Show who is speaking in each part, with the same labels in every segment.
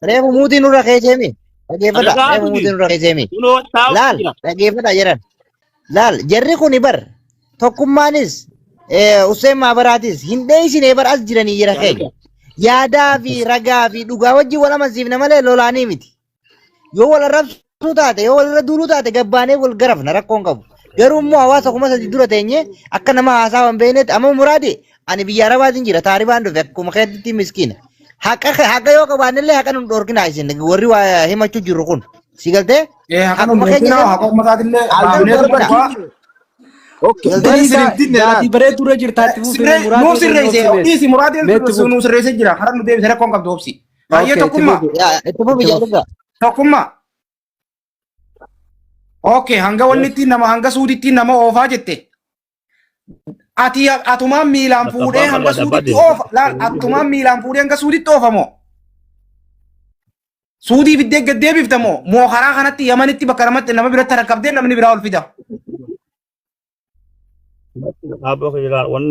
Speaker 1: reefu muutii nurra keeseemi. Dhageeffadha reefu muutii nurra keeseemi. Laal dhageeffadha jedhan. Laal jarri kuni bar tokkummaanis Useen Maabaraatis hin dheeysinee bar as jiranii jira keenya. Yaadaa fi ragaa fi dhugaa wajjin wal amansiifna malee lolaanii miti. Yoo wal arrabsuu taate yoo wal irra duuluu taate gabbaanee wal garafna rakkoon qabu. Garuu immoo hawaasa kuma sadii dura teenye akka nama haasaa hin beeknetti amma muraade ani biyya arabaatiin jira taaribaan dhufe akkuma keetti miskiina. Haqa yoo qabaannellee haqa nu dhorkina isin warri waa himachuu jirru kun. Si galtee?
Speaker 2: Akkuma keenya haqa uummataatillee baabinee dubbata.
Speaker 3: Okay. Daati bareedu irra jirtaatti fuutee muraadee.
Speaker 2: Nuu sirreessee dhiisi muraadee nuu sirreessee jira. Karaa nu deebisee rakkoon qabdu obsi. Baay'ee tokkummaa.
Speaker 1: Itti fufi jaalladha.
Speaker 2: Tokkummaa. Okay, hanga wannitti nama hanga suuditti nama oofaa jette. Atumaan miilaan fuudhee hanga suuditti oofa. Laal atumaan miilaan fuudhee hanga suuditti oofamoo. Suudii fiddee gad deebiftamoo. Moo karaa kanatti Yamanitti bakka namatti nama biratti rakkabdee namni biraa ol fida.
Speaker 4: Abbo kira wan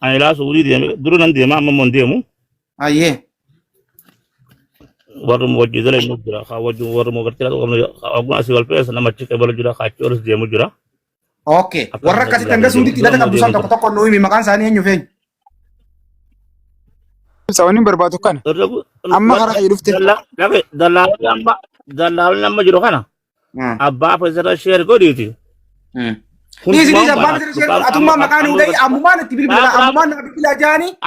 Speaker 4: ayla suudi de duru nan de ma mon demu
Speaker 2: Aye.
Speaker 4: waru mo wajji dale no jira kha wajju waru mo gartira ko abu asiwal pes na macci ke bala jura kha chorus demu jira.
Speaker 2: Okay. Warra kasi tanga suudi tidak kabdu san tokko no imi makan sani enyu feñ.
Speaker 3: Sawani barbaadu kana. Amma kara ay dufte.
Speaker 4: Dalal nama jiro kana. Abba fa zara share ko diti.
Speaker 2: Ini sini sabang sini share atuma makan udah amuman tibil bila amuman bila jani.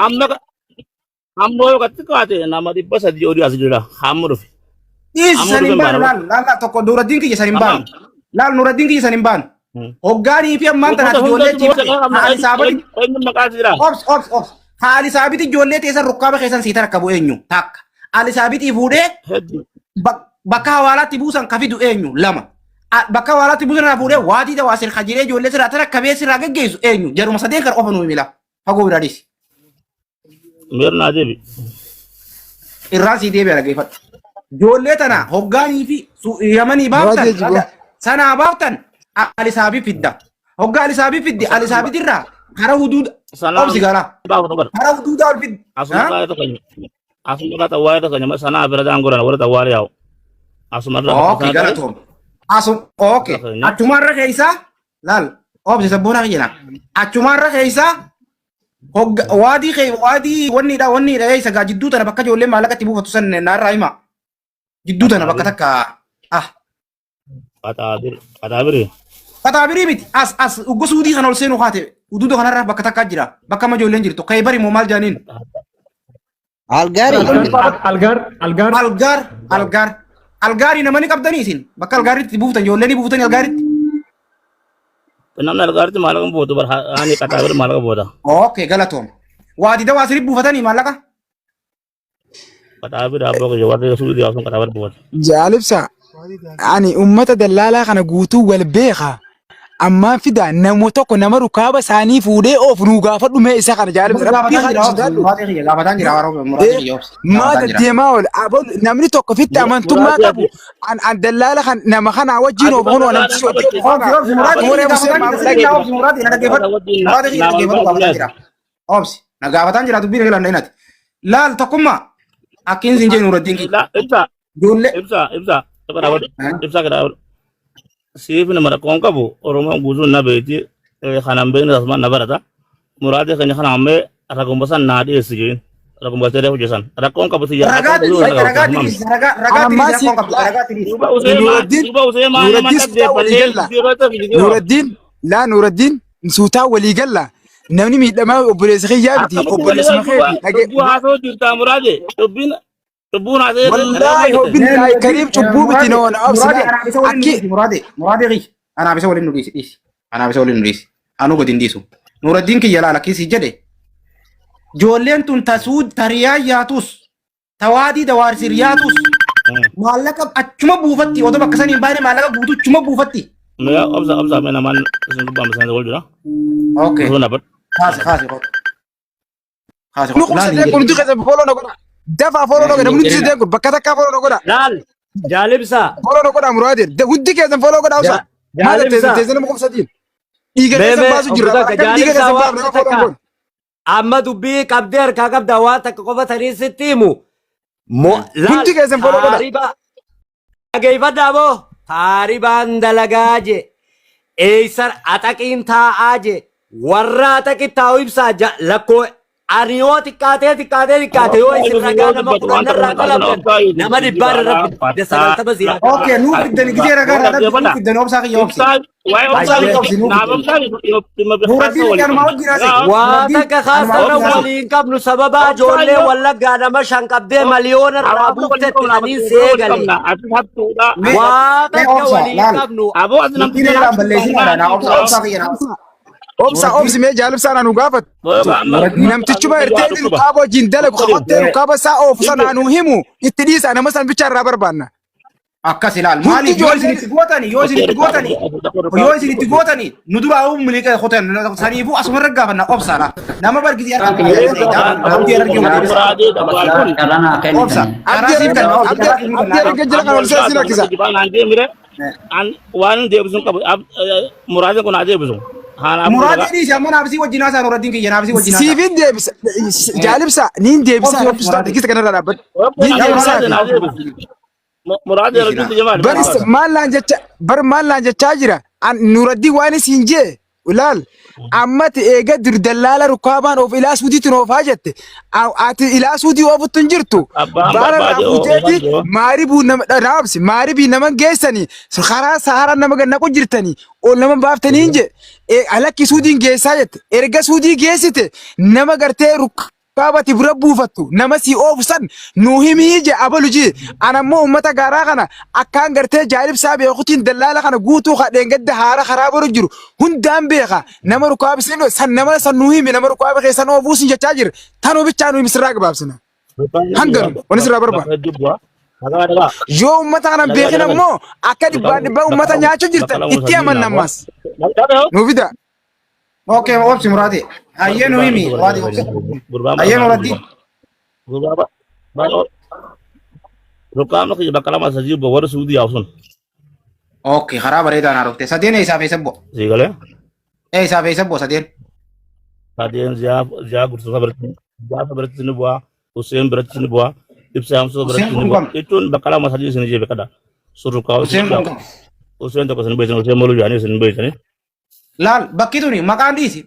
Speaker 4: Ambo yo katiko ate nama di basa di odi asjura hamur.
Speaker 2: Ini sanimban lal toko Nuruddin ki sanimban. Lal Nuruddin ki sanimban. Hoggani fi amman tanat jolle ti hali sabati
Speaker 4: enyu makasira.
Speaker 2: Ops. Hali sabiti jolle te san rukaba kesan sita rakabu enyu. Tak. Ali sabiti fude bakka hawalatti buusan kafidu enyu lama. Bakka hawalatti buusan na fude waati da wasil khajire jolle sira tara kabe sira gaggeesu enyu. Jaruma sadeen kar ofanu mila. Fago biradis.
Speaker 4: Mirna debi.
Speaker 2: Irrasi debi ala gefat. Jolle tana hoggani fi Yamani baaftan. Sana baaftan ali sabi fidda. Hogga ali sabi fiddi ali sabi dirra. Kara hudud obsi gara. Kara hudud al fid.
Speaker 4: Asuma ka kanya. Asuma ka tawaya ka kanya sana berada angguran wala tawari yaw. Asuma
Speaker 2: Okay, gara tom. Okay. Achumarra keessa lal obsi sabona kiyana. Achumarra keessa hogga wadi wanni da keessa ga jiddu tana bakka jolle malakatti buufatu san narra hima. Jiddu tana bakka takka Katabiri miti as ugo suudi kan ol seenu khate ududo kanarra bakka takka jira bakka ma jollen jirtu kay bari mo mal janin algari namani qabdani isin bakka algaritti buuftan jolleni buuftan algaritti
Speaker 4: namna algaritti malaka bodo bar ani katabir malaka boda
Speaker 2: okay galatom wadi da wasiri buufatani malaka
Speaker 4: katabir abbo ko wadi suudi asun katabir boda
Speaker 3: Jaalibsa ani ummata dallaalaa kana guutuu wal beeka. Amma fida nama tokko nama rukaaba saanii fuudhee of nuu gaafadhu mee isa kana jaalibsa. Maal deemaa ool namni tokko fitti amantummaa qabu an dallaala kan nama kana wajjin of hunoo namtichi
Speaker 2: Obsi nagaafatan jira dubbiin galan inati laal tokkummaa akkin sin jee Nuruddin ki jolle
Speaker 4: ibsa kada sif na mara kon kabu oromo guzu na beeti khanam be na asman na barata murade khani khanam me ragom basan na de sije ragom basere hujesan rakon kabu tiya
Speaker 2: ragati
Speaker 3: Nuruddin suutaa walii galla namni miidhamaa obboleessa kiyyaa biti obboleessa makee
Speaker 4: Tubun ase
Speaker 3: wallahi billahi karim cubbuu biti noon absina
Speaker 2: murade ana bisa walin nudisi anu godin disu Nuruddin ki yala lakisi jede jollen tun tasud tariyaatus tawadi da warsiriyatus malaka achuma buufatti odo bakkasani baane malaka guutu chuma buufatti
Speaker 4: me obsa me naman sun bam san wol jura
Speaker 2: okay khasi
Speaker 3: nuqsa kun tuqe folo no goda dafa folo no goda mun tide ko bakka takka folo no goda
Speaker 5: lal jaalibsa
Speaker 3: folo no goda murade de huddi ke zan folo goda usa mala tezan mo komsadin igere san basu jirra igere san basu
Speaker 5: amma dubbii qabdee harkaa qabda waa takka qofa tanii sitti himu
Speaker 3: Hundi keessan follow godha.
Speaker 5: Dhageeffadhaa moo taaribaan dalagaa je eeysar axaqiin taa'aa je warra axaqi taa'u ibsaa lakkoo ani yoo xiqqaatee yoo isin ragaa nama kudhanarraa qalabdan nama dhibbaarra rabbi sagaltama ziyaada.
Speaker 2: Okay, nu fiddan gidee ragaa irraa nu fiddan obsaa kiyya obsi. Nuuraddiin kan maa wajjin haase.
Speaker 5: Waa takka kaasana waliin qabnu sababa ijoollee wallaggaa nama shan qabdee miliyoona irraa buuftetti aniin seegale. Waa takka waliin qabnu.
Speaker 2: Nuuraddiin balleessinaa naa obsaa kiyya naa.
Speaker 3: Obsi mee jaalibsaa nu gaafat. Namtichuma ertee rukaaba wajjin dalagu qabattee rukaaba isaa oofu sana nu himu itti dhiisa nama san bicha irraa barbaanna.
Speaker 2: Akkas ilaal maaliif yoo isinitti gootanii nu duraa miliqa hotan saniifuu asuma irra gaafanna obsaadha nama bargisi Muraadii dhiisi amma naafisii wajjin haasaan Nuuraddiin kiyya naafisii wajjin haasaan.
Speaker 3: Siifin deebisa jaalibsa niin deebisa rabbistaa tikisa kanarra dhaabbadhu. Niin deebisa. Maal laan jechaa jira Nuuraddiin waan isin jee ilaal ammati eega dirdallaala rukaabaan of ilaasuutiin oofaa jette ati ilaasuutii oofuttu hin jirtu baara raafuuteeti maaribii nama geessanii karaa sahara nama gannaqu jirtanii ol nama baaftanii hin je alakki suudiin geessaa jette erga suudii geessite nama gartee rukaabati bira buufattu nama si oofu san nu himii je abaluji anammoo ummata gaaraa kana akkaan gartee jaalibsaa beekutiin dallaala kana guutuu kadheen gadda haara karaa baru jiru hundaan beeka nama rukaabisiin san nama san nu himi nama rukaabe keessan oofuusin jechaa jira tanuu bichaa nu himisirraa gabaabsina hangaru wani sirraa barbaada. Yoo ummata kana beekin ammoo akka dhibbaa ummata nyaachuu jirtan itti amanna ammas nu fida.
Speaker 2: Okay, obsi Muraadii. Ayyee nu himi Muraadii obsi. Ayyee Nuuraddiin.
Speaker 4: Rukaamna kiyya bakka lama sadii obbo warra Suudii yaa'u sun.
Speaker 2: Okay, karaa bareedaan haarofte. Sadeen eessaaf eessa bu'a?
Speaker 4: Siigalee.
Speaker 2: Eessaaf eessa bu'a sadeen?
Speaker 4: Sadeen ziyaa gursuufa biratti ni bu'a. Hussein biratti ni bu'a. Ibsaa Hamsoo biratti ni bu'a. Jechuun bakka lama sadii isin jee beekadha. Surrukaa Hussein tokko isin beektan Hussein Moluu yaa'anii isin beektanii.
Speaker 2: Laal bakki tuni maqaan dhiisi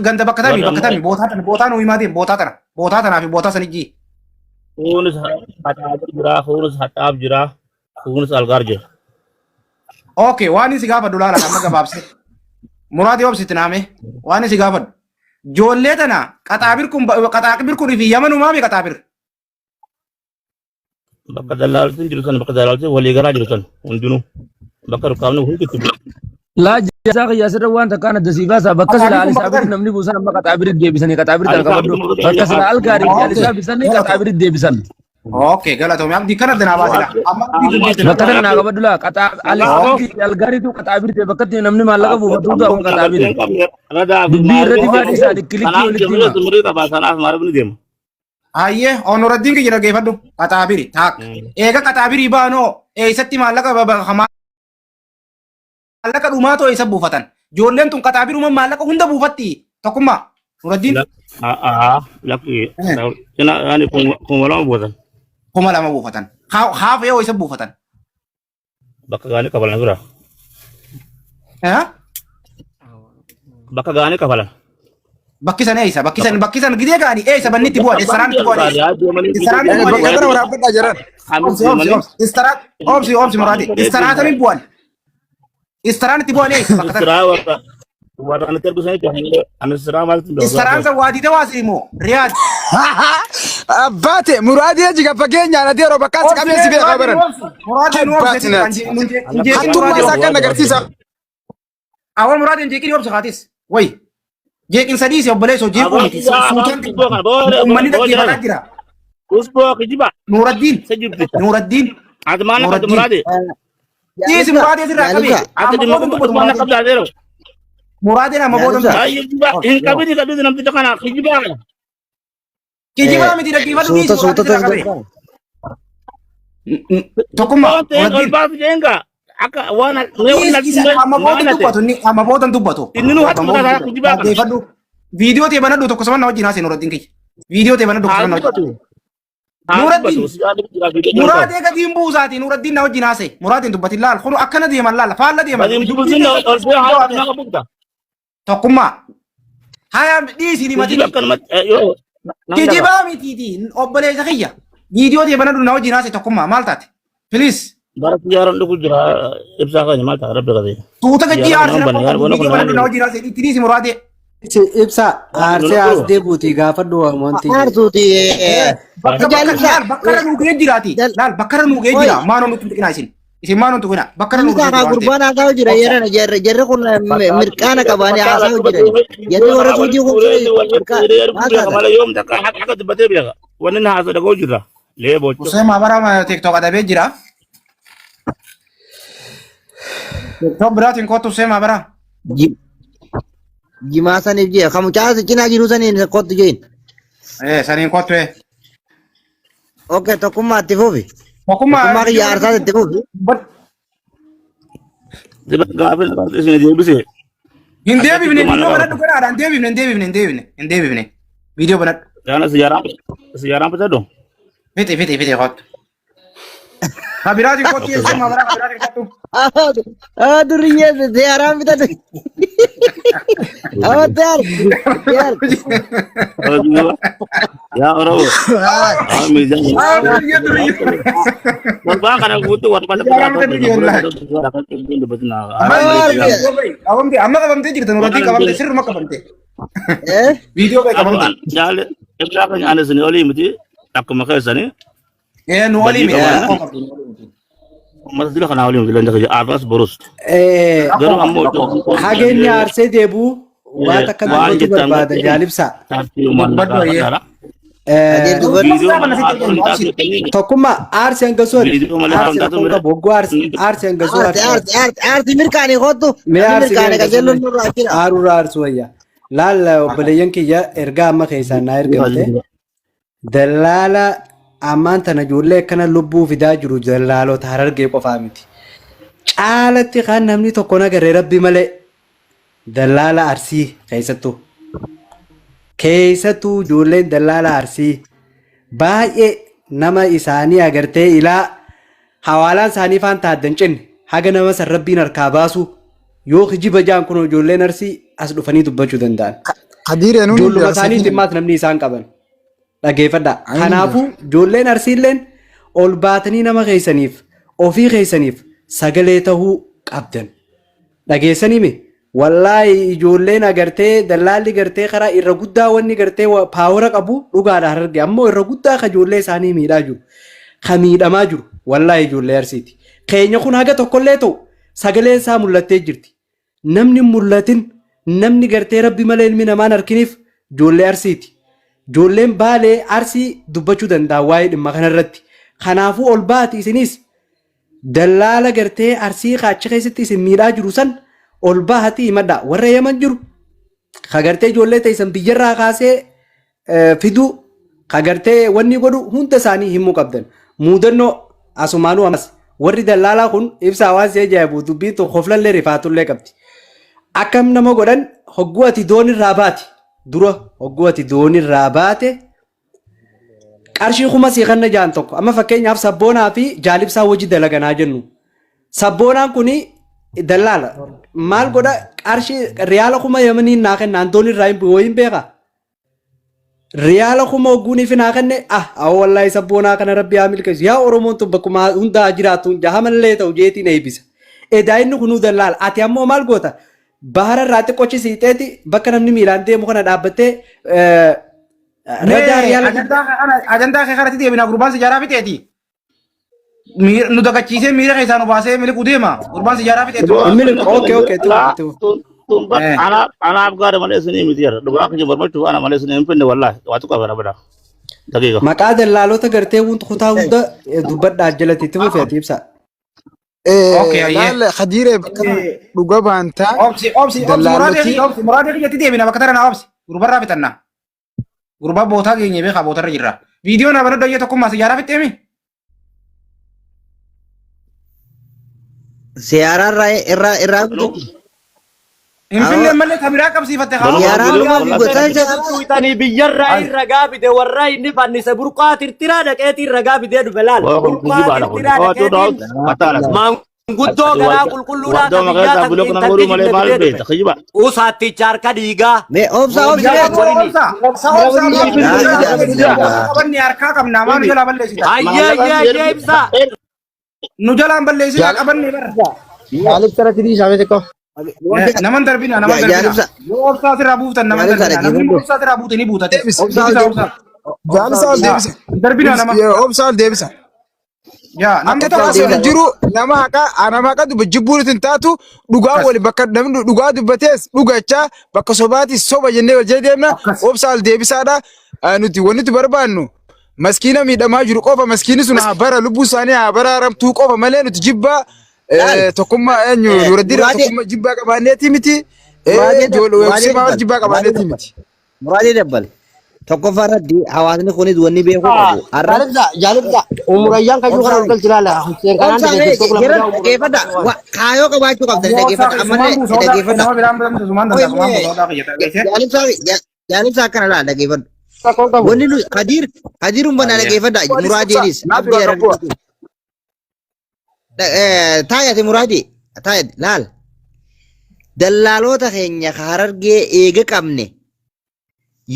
Speaker 2: ganda bakka tami bootaa nu himaa deemu bootaa tanaa fi bootaa sanijjii.
Speaker 4: Kunis haxaaf jira, kunis haxaaf jira, kunis algaar jira.
Speaker 2: Okay, waan isin gaafadhu laala amma gabaabse. Muraadii obsitti naame waan isin gaafadhu. Joollee tana qaxaabir kun fi yaman umaami qaxaabir.
Speaker 4: Bakka dallaaltiin jiru san bakka dallaaltiin walii garaa jiru san hundinuu bakka rukaamni hunditti bu'a.
Speaker 6: Laa jaasaa qiyyaasirra waan takkaan adda siibaasa bakka sila alisaabiri namni buusan amma qaxaabirit deebisanii qaxaabirit alqabadhu bakka sila algaarii alisaa bisanii qaxaabirit deebisan.
Speaker 2: Okay, galatoomii abdii kana danaa baasila.
Speaker 6: Bakka sana naa qabadhu laa alisaabiri algaariitu qaxaabirite bakka namni maallaqa buufatuutu amma qaxaabiri. Dubbii irratti baadhi isaanii kilikii walitti hima.
Speaker 2: Ayyee Nuuraddiin kiyya dhaggeeffadhu qaxaabiri taak. Eega qaxaabirii baanoo eessatti maallaqa maallaqa dhumaatoo eessa buufatan? Joolleen tun qaxaabiruma maallaqa hunda buufatti tokkummaa Nuuraddiin.
Speaker 4: Lakki yaani kuma lama buufatan.
Speaker 2: Kuma lama buufatan. Haaf yoo eessa buufatan?
Speaker 4: Bakka gaanii kafalan bira. Bakka gaanii kafalan.
Speaker 2: Bakki san eessa? Bakki san gidee gaanii eessa bannitti bu'an? Istaraan itti bu'an eessa?
Speaker 3: Bakka kana waraabadhaa jiran.
Speaker 2: Obsi Muraadii. Istaraatanii bu'an. Istaraan itti bu'an eessa? Bakka sana.
Speaker 4: Warra ana terbisan itu ana seram malti.
Speaker 2: Istaraan sa waadii tawaasii moo Riyaad.
Speaker 3: Abbaate Muraadii jiga fageenya na deero bakka as qabee si beekaa baran.
Speaker 2: Muraadii nu obsiti
Speaker 3: hattummaa isaa kan agarsiisa.
Speaker 2: Awal Muraadii jeeqin obsa kaatis. Way jeeqin sadii si obboleessoo jeequu miti. Suutaan uummanni dhaggeeffataa jira.
Speaker 4: Usboo kijiba.
Speaker 2: Nuuraddiin.
Speaker 4: Admaana kadu Muraadii.
Speaker 2: Dhiisi Muraadii sirraa qabee. Muraadii nama boodan ture.
Speaker 4: Hin qabini kadhuuti namti kana kijibaa.
Speaker 2: Kijibaa miti dhaggeeffatu dhiisi Muraadii sirraa qabee. Tokkummaa.
Speaker 4: Ol baatu jeenga. Akka waan
Speaker 2: amma boodan dubbatu.
Speaker 4: Inni nu hatu kana kijibaa.
Speaker 2: Dhaggeeffadhu. Viidiyoo ta'e banadhu tokko saman na wajjin haasee Nuuraddiin kiyya. Viidiyoo ta'e banadhu tokko saman na wajjin. مراد قديم بوزاتي نور الدين نوجي ناسي مراد دبت الله الخلو أكنا ديما لا فالا ديما تقوم هاي دي سيدي ما تيجي تيجي بامي تيجي أبلي زخية فيديو دي بنا نوجي ناسي تقوم مالتات بليز
Speaker 4: بارك يا رب لكم جرا إبساقة ما تعرف بقدي
Speaker 2: توتا كجي عارسنا فيديو بنا نوجي ناسي تيجي مراد
Speaker 5: ibsa arsee as deebuuti gaafa du'amanti
Speaker 1: Aarsuuti.
Speaker 2: bakkara nugee jiraati laal bakkara nugee jira maanoo nutti dhiqinaa isin maanoo tuqina bakkara nugee
Speaker 1: Isaa gurbaan haasa'u jira jarri kun mirqaana qabaanii haasa'u jira. Jarri warra suutii kun
Speaker 4: يوم تك حق تبتدي بيها وننا هذا دقول جرا ليه بوجو
Speaker 2: Usee maabara TikTok adabee jira. TikTok biraatiin kootu usee maabara.
Speaker 1: jimaa saniif jee kamuchaa cinaa jiru saniin kottu jeen.
Speaker 2: Saniin kootu
Speaker 1: Okay tokkummaa itti fufi.
Speaker 2: Tokkummaa
Speaker 1: Tokkummaa kiyya aarsaa itti fufi.
Speaker 4: قابل اسمه دي بس
Speaker 2: hin deebifne viidiyoo banadhu garaadha hin deebifne viidiyoo banadhu.
Speaker 4: انا سيارة بتدو
Speaker 2: Fite kootu. Ha biraatiin kootu usee maabara ha biraatiin kootu.
Speaker 1: Duriyee seeraan bitatu. Awattaar.
Speaker 4: يا أروى ميزان والباقي أنا قلت وأنا
Speaker 2: amma qabamtee jirta nuratti qabamtee sirruma qabamtee. Viidiyoo kee qabamtee.
Speaker 4: جال إبراهيم أنا سنولي متي أكو مكان سني
Speaker 2: Nu waliin
Speaker 4: ما تدري خنا ولي متي لأنك أربعة بروست قالوا أمو
Speaker 5: hageenya arsee deebuu waan takka dubbatu barbaada jaalibsa tokkummaa arsee hangasoo arsee boggoo arsee hangasoo
Speaker 1: Aarti mirkaanii kottu.
Speaker 5: mee
Speaker 1: Mirkaanii qajeelloon nurraa jira.
Speaker 5: aarurraa arsuu wayya laal obboleeyyan kiyya ergaa amma keessaan naa ergamte dallaala ammaan tana ijoollee akkana lubbuu fidaa jiru dallaalota harargee qofaa miti caalatti kan namni tokko nagaree rabbi malee dallaala arsii keessattuu ijoolleen dallaala arsii baay'ee nama isaanii agartee ilaa hawaalaan isaanii faan taaddan cinne haga nama san rabbiin harkaa baasu yoo kijiba jaan kun ijoolleen arsii as dhufanii dubbachuu danda'an.
Speaker 3: Hadiiree nuuni
Speaker 5: Ijoolluma isaanii dhimmaas namni isaan qaban. Dhageeffadha. Kanaafuu ijoolleen arsiilleen ol baatanii nama keessaniif ofii keessaniif sagalee tahuu qabdan. Dhageessanii mi? Wallaahi ijoolleen agartee dallaalli gartee karaa irra guddaa wanni gartee paawara qabu dhugaadha hararge ammoo irra guddaa ka ijoollee isaanii miidhaa jiru. Ka miidhamaa jiru wallaahi ijoollee arsiiti. Keenya kun haga tokkollee ta'u sagaleen isaa mul'attee jirti. Namni mul'atin namni gartee rabbi malee ilmi namaan harkiniif ijoollee arsiiti. Ijoolleen baalee arsii dubbachuu danda'a waa'ee dhimma kanarratti. Kanaafuu ol baati isinis dallaala gartee arsii kaacha keessatti isin miidhaa jiru san ol baati himadha. Warra yaman jiru ka gartee ijoollee ta'isan biyyarraa kaasee fiduu ka gartee wanni godhu hunda isaanii himuu qabdan. Muudannoo asumaanuu ammas warri dallaalaa kun ibsa hawaasii ajaa'ibu dubbii tokko qoflallee rifaatullee qabdi. Akkam nama godhan hogguu ati doonirraa baati. Dura hogguu ati doonirraa baate qarshii kuma sii kanna jaan tokko amma fakkeenyaaf sabboonaa fi jaalibsaa hojii dalaganaa jennu. Sabboonaan kuni dallaala maal godha qarshii riyaala kuma yamaniin naa kennaan doonirraa hin bu'ooyin beekaa. Riyaala kuma hogguunii fi naa kenne awwa wallaahi sabboonaa kana rabbi haa milkeessu yaa Oromoon tun bakkuma hundaa jiraatu jahamallee ta'u jeetiin eebbisa. Edaa inni kunuu dallaala ati ammoo maal goota? Bahara irraa xiqqoochi siixeeti bakka namni miilaan deemu kana dhaabbattee rajaa riyaala.
Speaker 2: Ajandaa kee kanatti deebina gurbaan sijaaraa fixeeti. Nu dagachiisee miira keessaa nu baasee miliquu deema gurbaan sijaaraa fixeeti.
Speaker 5: Okay.
Speaker 4: أنا أبغى مالي سنين مدير دبرك جبر ما تشوف أنا مالي سنين فين والله واتوقع بنا دقيقة
Speaker 5: Maqaa dallaalota gartee wanti kutaa hunda dubbadhaa jalatti itti fufeeti ibsa.
Speaker 3: Laal hadiiree bakka dhuga baantaa.
Speaker 2: Obsi muraadii kiyyatti deebina bakka tara na obsi gurbarraa bitanna. Gurbaa bootaa geenye beekaa bootarra jirra. Viidiyoon abana doyyee tokkummaa sijaaraa fixeemi.
Speaker 1: Siyaaraan irraa bitu.
Speaker 2: Infillee malee kabiraa qabsiifatte haa.
Speaker 5: Tuutanii biyyarraa irra gaabide warra inni fannise burqaa tirtiraa dhaqeetii irra gaabidee dhufe laal. Burqaa tirtiraa dhaqeetii maanguddoo garaa qulqulluudhaa kan biyyaa takkiin usaatticha harka dhiigaa.
Speaker 1: Obsa.
Speaker 2: Qabanni harkaa qabnaa maa nu jalaa balleessita.
Speaker 5: Ayyee ibsaa.
Speaker 2: Nu jalaan balleessita qabanni barra.
Speaker 3: Maalif taratti dhiisaa beekte koo?
Speaker 2: Naman darbina. Yoo obsaa sirraa buuftan naman darbina. Namni obsaa sirraa buute ni buutate.
Speaker 3: Jaalisa ol deebisa.
Speaker 2: Darbina nama.
Speaker 3: Obsa ol deebisa.
Speaker 2: Yaa
Speaker 3: Namni tokko jiru nama haqa jibbuun ittiin taatu dhugaa wali bakka namni dhugaa dubbatees dhugachaa bakka sobaatis soba jennee wal jala deemna. Obsa ol deebisaadha. Nuti wanti nuti barbaannu maskiina miidhamaa jiru qofa maskiini sun haa bara lubbuu isaanii haa baraaramtuu qofa malee nuti jibbaa tokkummaa eenyu Nuuraddiin tokkummaa jibbaa qabaanneeti miti. Jibbaa qabaanneeti miti.
Speaker 1: Muraadii dabbal. Tokkoffaa irratti hawaasni kunis wanni beekuu qabu.
Speaker 7: Jaalibsa umurayyaan kayyuu kana galchi ilaala.
Speaker 1: Dhaggeeffadha. Kaayoo qabaachuu qabdan dhaggeeffadha. Ammallee dhaggeeffadha. Jaalibsa akkana laala dhaggeeffadhu. Wanni nu Kadiirun banaa dhaggeeffadha. Muraadiinis taayate muraadii taayate laal. Dallaalota keenya Harargee eega qabne.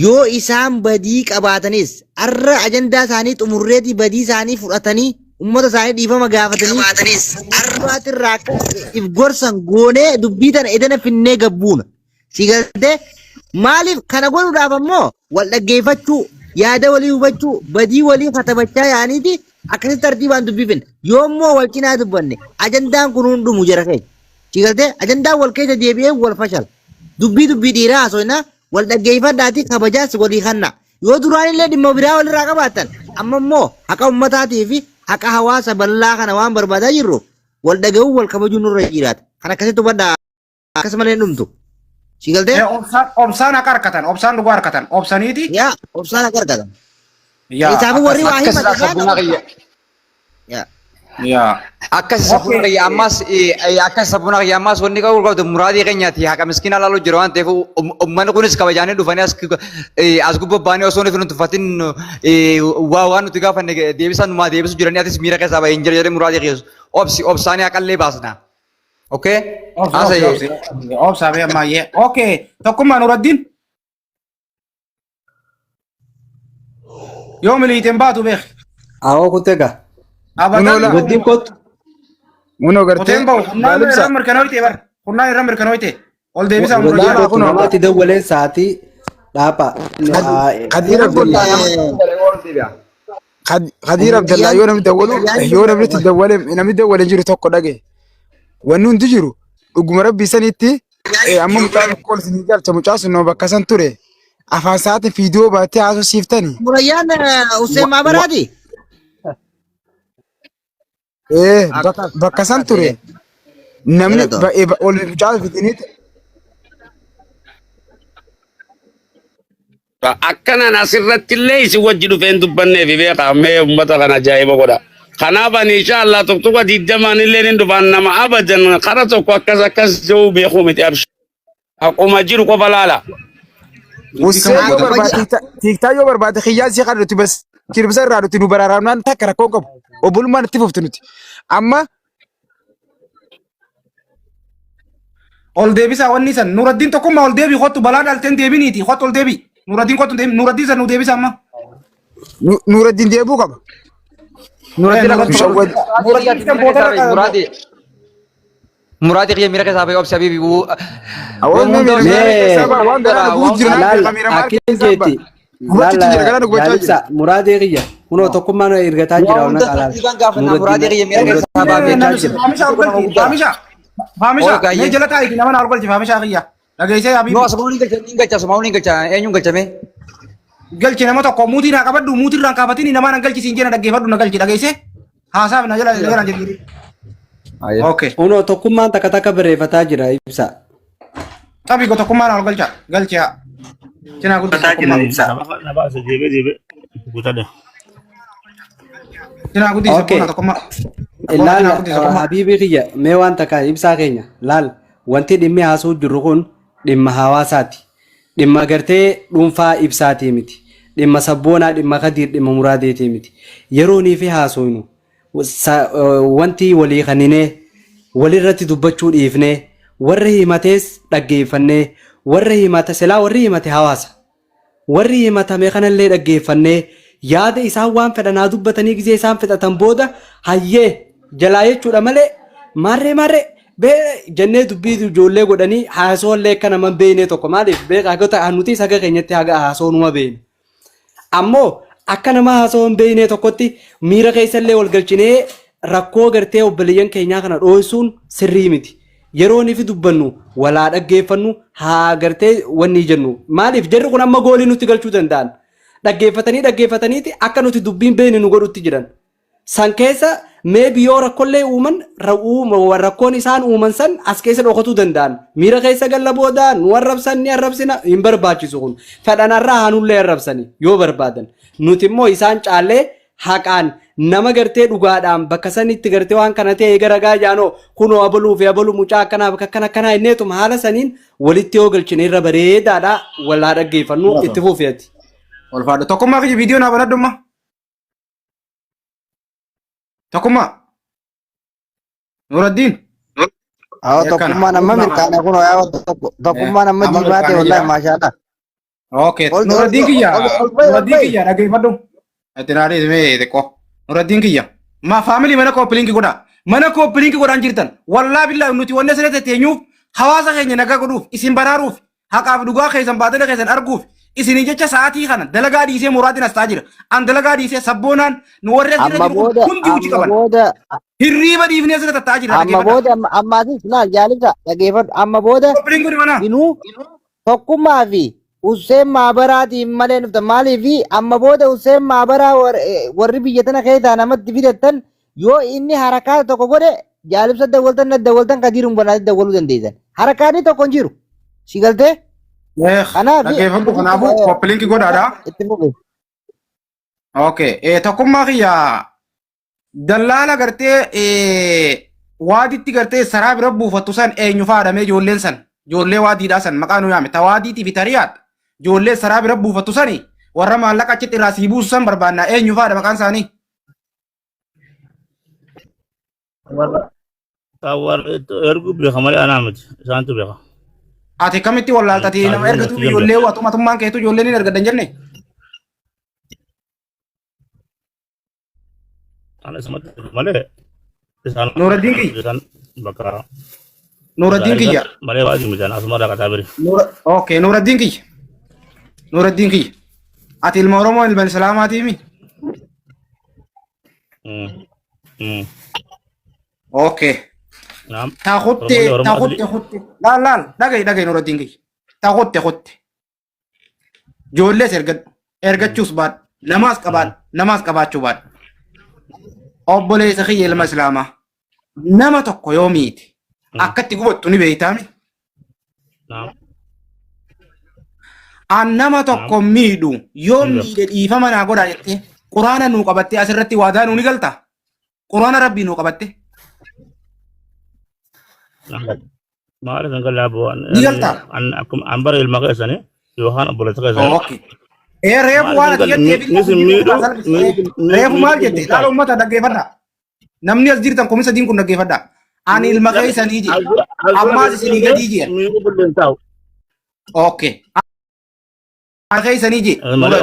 Speaker 1: Yoo isaan badii qabaatanis arra ajandaa isaanii xumurreetii badii isaanii fudhatanii ummata isaanii dhiifama gaafatanii arraatirraa if gorsan goonee dubbii tana edana finnee gabbuuna. Si galtee maaliif kana godhuudhaaf ammoo wal dhaggeeffachuu yaada walii hubachuu badii walii katabachaa yaaniiti akkasitti tartiibaan dubbii finna. Yoo immoo wal cinaa dubbanne ajandaan kun hundumu jara keenya. Si galtee ajandaan wal keessa deebi'ee wal fashal. Dubbii dhiiraa haasofnaa. Wal dhaggeeffadhaati kabajaas walii kanna. Yoo duraan illee dhimma biraa walirraa qabaatan amma immoo haqa ummataatii fi haqa hawaasa bal'aa kana waan barbaadaa jirru wal dhaga'uu wal kabajuu nurra jiraata. Kan akkasitti hubadhaa akkasumallee dhumtu. Si galtee?
Speaker 2: Obsaan haqa harkatan, obsaan dhugaa harkatan, obsaniiti.
Speaker 1: Yaa obsaan haqa harkatan. Isaafuu warri waa himatan.
Speaker 2: Yaa.
Speaker 3: Akkas sabuna qiyyaamaas wanni qabu qabdu muraadii keenyaati haqa miskiina laaluu jiru waan ta'eef uummanni kunis kabajaanii dhufanii as gubbaanii osoo nuti tuffatin waan nuti gaafanne deebisan numaa deebisu jiranii atis miira keessaa bahee hin jedhee muraadii keessu obsaanii haqallee baasna. Okay?
Speaker 2: Obsaa bee ammayyee. Okay. Tokkummaa Nuuraddiin. Yoo miliiteen baatu beek.
Speaker 7: Awoo kutteega.
Speaker 2: Nuuraddiin kottu.
Speaker 3: Munoo gartee.
Speaker 2: Oteen bahu kunnaan irra mirkanoyte bar. Kunnaan irra mirkanoyte. Ol deebisaa
Speaker 7: Nuuraddiin kun ammaatti dawwalee sa'aatii dhaapa.
Speaker 3: Kadiir Abdallaa yoo namni dawwale jiru tokko dhage. Wanni hundi jiru dhuguma rabbii sanitti amma mucaan kolfii galcha mucaa sun bakka san ture afaan sa'aatii fiidiyoo baatee haasofsiiftani.
Speaker 1: Murayyaan Useen Maabaraati.
Speaker 3: Bakka san ture namni ol mucaa fidiniiti.
Speaker 8: Akkanaan asirratti illee isin wajji dhufeen dubbannee fi beekaa mee uummata kana ajaa'iba godha. Kanaaf ani inshallah tokko digdamaan illee ni dhufan nama abadan kara tokko akkas ta'uu beekuu miti abshu. Akkuma jiru qofa laala.
Speaker 3: Tiiktaa yoo barbaade xiyyaa si kan nuti bas kirbisa irraa nuti nu baraaramnaan takka rakkoo qabu. Obbulummaan itti fuftu nuti. Amma
Speaker 2: ol deebisaa wanni san Nuuraddiin tokkummaa ol deebii kottu balaa dhalteen deebiniiti kottu ol deebii. Nuuraddiin kottu deebii Nuuraddiin san nu deebisa amma.
Speaker 3: Nuuraddiin deebuu qaba.
Speaker 9: Muraadi qiyya miira keessaa bahee obsa bibi
Speaker 7: muraadii qiyya kunoo tokkummaan ergataa jira ona
Speaker 9: muraadi qiyya miira keessaa bahee
Speaker 2: Faamisha mee jala taa'ii nama naaf galchi faamisha qiyya dhageessee habibi.
Speaker 9: No asuma ni galcha eenyuun galchame.
Speaker 2: Galchi nama tokko muutii naa qabadhu muutii irraan kaafatini nama nan galchisiin jenna dhaggeeffadhu na galchi dhageessee haasaaf na jala jedhiri. Okay.
Speaker 7: Kunoo tokkummaan takka bareeffataa jira ibsa.
Speaker 2: Tapi ko tokkummaan naaf galcha. Cinaa guddisa tokkummaan ibsa.
Speaker 4: Nabaasa jeebee guutadha.
Speaker 2: Cinaa guddisa tokkummaa.
Speaker 7: Laal habiibii kiyya mee waan takka ibsaa keenya laal wanti dhimmi haasuu jirru kun dhimma hawaasaati. Dhimma gartee dhuunfaa ibsaatii miti. Dhimma sabboonaa, dhimma kadiir, dhimma muraadeetii miti. Yeroonii fi haasofnu wanti walii kaninee walirratti dubbachuu dhiifnee warri himatees dhaggeeffannee warri himate silaa warri himate hawaasa. Warri himatame kanallee dhaggeeffannee yaada isaan waan fedhanaa dubbatanii gisee isaan fedhatan booda hayyee jalaa jechuudha malee marree jennee dubbii ijoollee godhanii haasoollee akka nama beekne tokko maaliif beekaa gota nuti saga keenyatti haga haasoo numa beekne. Ammoo akka nama haasoo hin beekne tokkotti miira keessallee wal galchinee rakkoo gartee obboleeyyan keenyaa kana dhoosuun sirrii miti. Yeroo nuti dubbannu walaa dhaggeeffannu haa gartee wanni jennu maaliif jarri kun amma goolii nutti galchuu danda'an. Dhaggeeffataniiti akka nuti dubbiin beekne nu godhutti jiran. San keessa mee biyyoo rakkoollee uuman rakkoon isaan uuman san as keessa dhokatuu danda'an. Miira keessa galla booda nu arrabsan ni arrabsina hin barbaachisu kun. Fedhanarraa haanullee arrabsani yoo barbaadan. Nuti immoo isaan caallee haqaan nama gartee dhugaadhaan bakka sanitti gartee waan kana ta'e garagaa jaanoo kunoo abaluu fi abaluu mucaa akkanaaf akkanaa inneetuma haala saniin walitti yoo galchine irra bareedaadha walaa dhaggeeffannu itti fufeeti.
Speaker 2: Olfaadha tokkummaa fi viidiyoo naa baradhumma. Tokkummaa. Nuraddiin.
Speaker 1: Tokkummaan amma mirkaana kun tokkummaan amma diimaate wallahi maashaallah.
Speaker 2: Okay. Nuraddiin kiyya dhaggeeffadhu. Ati naadhi mee xiqqoo. Nuraddiin kiyya. Ma faamilii mana kooppilinki godhaa. Mana kooppilinki godhaan jirtan. Wallaa billaa nuti wanne sirriitti teenyuuf hawaasa keenya nagaa godhuuf isin baraaruuf haqaaf dhugaa keessan baatana keessan arguuf isin jecha sa'aatii kana dalagaa dhiisee muraatiin as ta'a jira. An dalagaa dhiisee sabboonaan nu warreen jira hundi hojii qaban. Hirriiba dhiifnee sirriitti ta'a jira.
Speaker 1: Amma booda ammaatis laal jaalisa dhaggeeffadhu. Amma booda
Speaker 2: kooppilinki godhi mana.
Speaker 1: inuu tokkummaa fi Useen maabaraatiin malee dhufta maaliif amma booda Useen maabaraa warri biyya tana keessaa namatti fidattan yoo inni harakaa tokko godhe jaalibsa dawwaltan kadiiruun banaatti dawwaluu dandeessan. Harakaanii tokko hin jiru. Si galtee?
Speaker 2: Kanaafuu kooppilinki godhaadha. Okay. Tokkummaa kiyya dallaala gartee waadiitti gartee saraa bira buufattu san eenyu faadhamee ijoolleen san ijoollee waadiidhaa san maqaan yaame tawaadiitii fi tariyaadha. Ijoollee saraa bira buufattu sani warra maallaqa achitti irraa sii buusu san barbaanna eenyu faadha maqaan isaanii.
Speaker 4: Ergu beeka malee anaa miti isaantu beeka.
Speaker 2: Ati kamitti wallaaltati nama ergatu ijoollee waatumatummaan keetu ijoolleen hin ergadan jenne.
Speaker 4: Ana isumatti malee isaan
Speaker 2: Nuraddiin kiyya.
Speaker 4: Bakka
Speaker 2: Nuraddiin kiyya.
Speaker 4: malee waajjii mijaan asuma irraa qataa biri.
Speaker 2: Okay, Nuraddiin kiyya. Nuraddiin kiyya. Ati ilma Oromoo ilma Islaamaatii mi? Okay. Takutte. Laal. Dhaga'i Nuraddiin kiyya. Takutte. Ijoollees ergachuus baadhu. Namaas qabaachuu baadhu. Obboleessa kiyya ilma Islaamaa. Nama tokko yoo miite. Akkatti gubattu ni beeytaami. An nama tokko miidhu yoo miidhe dhiifama naa godhaa jettee quraana nuu qabattee asirratti waadaa nuu ni galtaa? Quraana rabbii nuu qabatte.
Speaker 4: Maali kan galaa bu'aan.
Speaker 2: Ni galtaa?
Speaker 4: An bara ilma keessanii yookaan obboleessa keessanii.
Speaker 2: Okay. Reefu waan ati jettee reefu maal jette? Dhaala uummata dhaggeeffadhaa. Namni as jirtan komisa diin kun dhaggeeffadhaa. Ani ilma keessanii jira. Ammaas isinii gadii jira. Okay. Keessanii je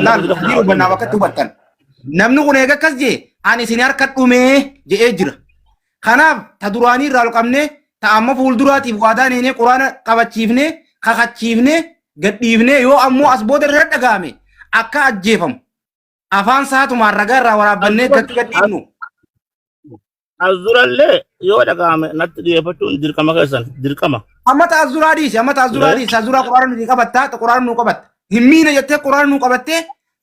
Speaker 2: laal jiru bannaa bakkatti hubattan namni kun eega akkas je ani isin harka dhumee je'ee jira. Kanaaf ta duraanii irraa luqabnee ta amma fuulduraatiif waadaa neenee quraana qabachiifnee kakachiifnee gadhiifnee yoo ammoo as booda irra dhagaame akka ajjeefamu afaan saatumaan ragaa irraa waraabbannee gadhiifnu.
Speaker 4: As durallee yoo dhagaame natti dhiyeeffachuun dirqama keessan dirqama.
Speaker 2: Amma ta as duraa dhiisi as duraa quraana nu qabattaa ta quraana nu qabatta. Himmiina jettee quraana nuu qabattee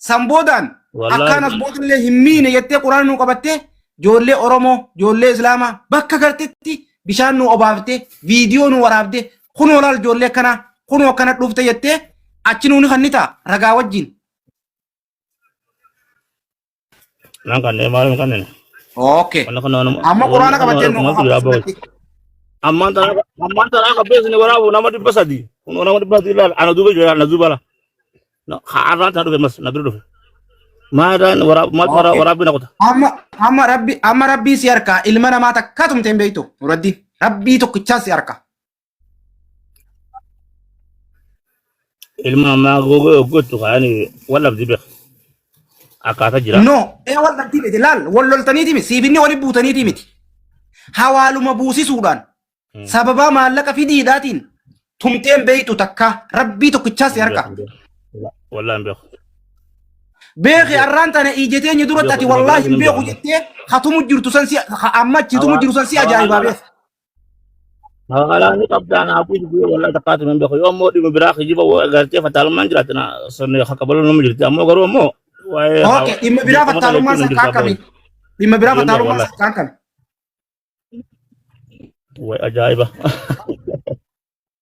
Speaker 2: samboodaan akkaan as boodillee himmiina jettee quraana nuu qabattee ijoollee Oromoo ijoollee Islaamaa bakka gartetti bishaan nuu obaaftee viidiyoo nuu waraabdee kunoo laal ijoollee akkanaa kunoo akkana dhufte jettee achi nuuni kan ni ta'a ragaa wajjin.
Speaker 4: Naan kanneen maalum kanneen.
Speaker 2: Okay. Amma quraana qabattee nuu
Speaker 4: ammaan tanaa qabbeessi ni waraabu nama 300. Kuno nama berarti lah, anak dua juga anak dua lah. Nah, haran tahu bemas, nabi dulu. Madan warab nak kota.
Speaker 2: amma rabbi si harka ilma namaa takkatum ta'in beektu nuraddiin rabbii tokkichaa si harka.
Speaker 4: Ilma ma gogotu kani wala bdibek. Akata jira.
Speaker 2: No, wal danti miti laal wal loltaniiti miti siifinni wali buutaniiti miti. Hawaaluma buusisuudhaan sababa maallaqa fidiidhaatiin tumteen beektu takka rabbii tokkichaa si harka.
Speaker 4: Wala mbek.
Speaker 2: Beeki arraan tana ijjetee nyi duratti ati wallaahi hin beeku jettee hatumu jirtu san si amma achitumu jiru san si ajaa'ibaa beek.
Speaker 4: Kalau ni kapten aku juga wala takat membek yo mo di beberapa jiba garti fatal manjrat na sone hakabalo no menjadi amo garo mo.
Speaker 2: Oke, imma bira fatalumma sakakami. Imma bira fatalumma sakakami.
Speaker 4: Wai ajaib.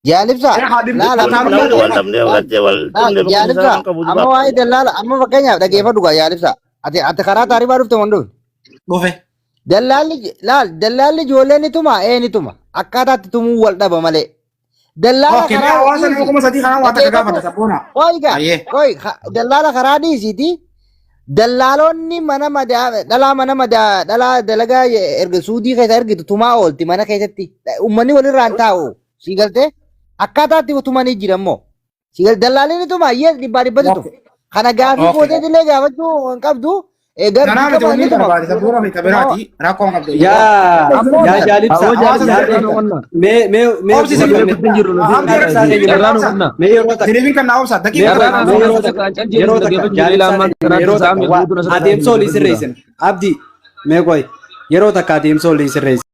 Speaker 1: Jalibsa. Jalibsa. Amma waa'ee dallala amma fakkeenyaaf dhageeffadhu gaa Jalibsa. Ati karaa taarii baa dhufte mandu.
Speaker 2: Gofe.
Speaker 1: Dallaalli ijoollee ni tuma ni tuma. Akkaataatti tumuu wal dhaba malee. Dallaala
Speaker 2: karaa hawaasa nama kuma sadii kanaa waa takka gaafata sabboona.
Speaker 1: Dallaala karaa dhiisiiti. Dallaalonni mana dhalaa dalagaa erga suudii keessa ergitu tumaa oolti mana keessatti. Uummanni walirraan taa'u. Si galtee akkaataatti tumanii jira immoo. Si galte dallaalli ni tuma dhibbaa dhibbatu. Kana gaafii gooteetti illee gaafachuu hin qabdu.
Speaker 2: Kanaa miti wanni barbaade sabboona fi tabiraati rakkoon qabdu.
Speaker 7: Yaa jaalibsa. Adeemsa olii sirreessin. Abdii mee qoy yeroo takka adeemsa olii sirreessin.